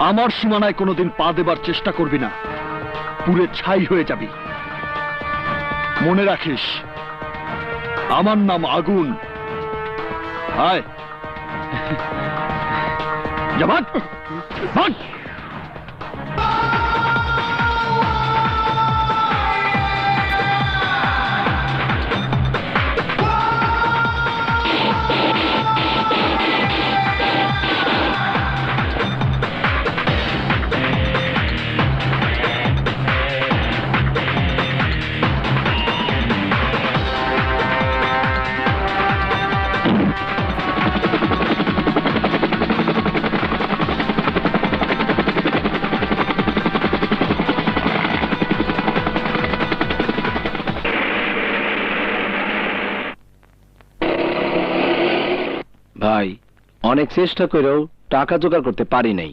আমার সীমানায় কোনোদিন পা দেবার চেষ্টা করবি না, পুরে ছাই হয়ে যাবি। মনে রাখিস, আমার নাম আগুন। আয় জামাত ভাগ। ভাই, অনেক চেষ্টা করেও টাকা জোগাড় করতে পারি নাই।